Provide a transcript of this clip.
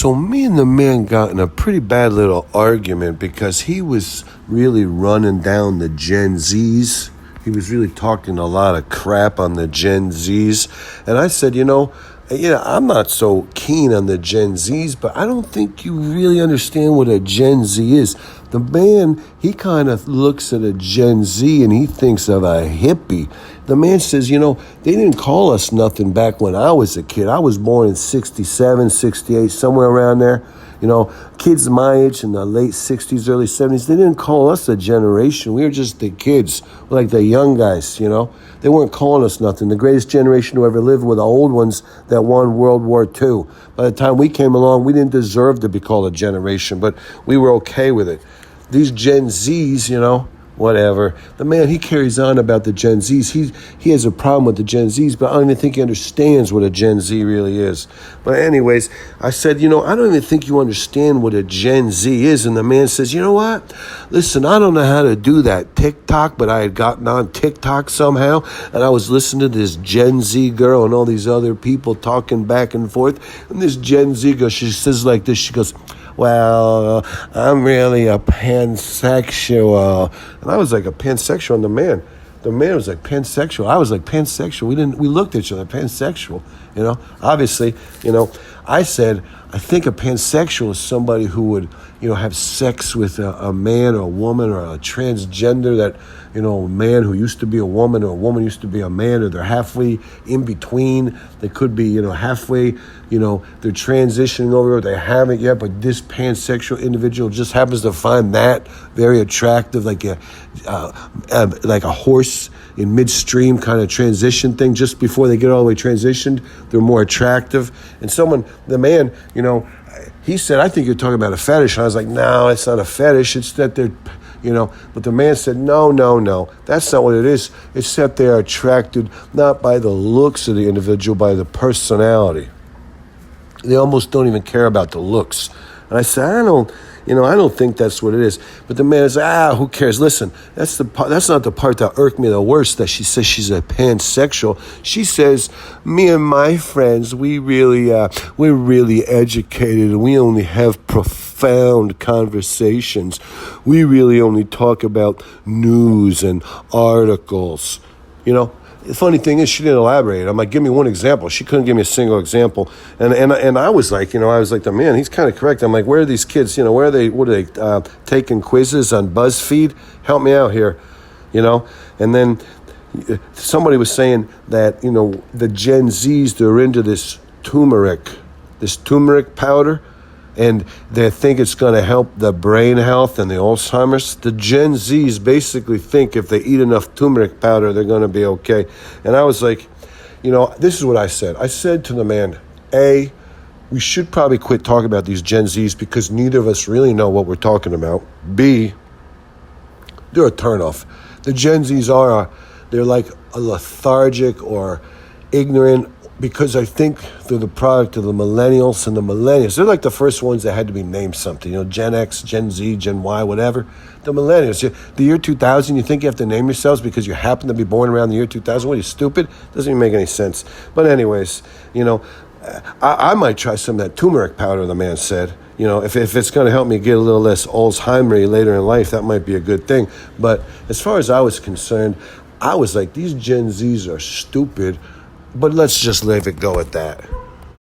So me and the man got in a pretty bad little argument because he was really running down the Gen Zs. He was really talking a lot of crap on the Gen Zs. And I said, I'm not so keen on the Gen Zs, but I don't think you really understand what a Gen Z is. The man, he kind of looks at a Gen Z and he thinks of a hippie. The man says, they didn't call us nothing back when I was a kid. I was born in 67, 68, somewhere around there. Kids my age in the late 60s, early 70s, they didn't call us a generation. We were just the kids, like the young guys, They weren't calling us nothing. The greatest generation who ever lived were the old ones that won World War II. By the time we came along, we didn't deserve to be called a generation, but we were okay with it. These Gen Zs, whatever. The man, he carries on about the Gen Zs. He has a problem with the Gen Zs, but I don't even think he understands what a Gen Z really is. But anyways, I said, I don't even think you understand what a Gen Z is. And the man says, you know what? Listen, I don't know how to do that TikTok, but I had gotten on TikTok somehow, and I was listening to this Gen Z girl and all these other people talking back and forth. And this Gen Z girl, she says like this, she goes, well, I'm really a pansexual. And I was like, a pansexual? And the man was like, pansexual. I was like, pansexual. We looked at each other, pansexual. Obviously, I said, I think a pansexual is somebody who would, have sex with a man or a woman or a transgender that, a man who used to be a woman or a woman used to be a man, or they're halfway in between. They could be, halfway, they're transitioning over, or they haven't yet, but this pansexual individual just happens to find that very attractive, like a horse in midstream kind of transition thing. Just before they get all the way transitioned, they're more attractive. And the man, he said, I think you're talking about a fetish. And I was like, no, it's not a fetish. It's that they're, but the man said, no, that's not what it is. It's that they're attracted not by the looks of the individual, by the personality. They almost don't even care about the looks. And I said, I don't think that's what it is. But the man is, who cares? Listen, that's not the part that irked me the worst, that she says she's a pansexual. She says, me and my friends, we're really educated, and we only have profound conversations. We really only talk about news and articles, The funny thing is, she didn't elaborate. I'm like, give me one example. She couldn't give me a single example. And I was like, the man, he's kind of correct. I'm like, where are these kids? Where are they? What are they taking quizzes on BuzzFeed? Help me out here, And then somebody was saying that, the Gen Zs, they're into this turmeric powder. And they think it's going to help the brain health and the Alzheimer's. The Gen Zs basically think if they eat enough turmeric powder, they're going to be okay. And I was like, this is what I said. I said to the man, A, we should probably quit talking about these Gen Zs because neither of us really know what we're talking about. B, they're a turnoff. The Gen Zs they're like a lethargic or ignorant, because I think they're the product of the millennials and the millennials. They're like the first ones that had to be named something, Gen X, Gen Z, Gen Y, whatever. The millennials. The year 2000, you think you have to name yourselves because you happen to be born around the year 2000? What, are you stupid? Doesn't even make any sense. But anyways, I might try some of that turmeric powder, the man said. If it's going to help me get a little less Alzheimer later in life, that might be a good thing. But as far as I was concerned, I was like, these Gen Zs are stupid. But let's just let it go at that.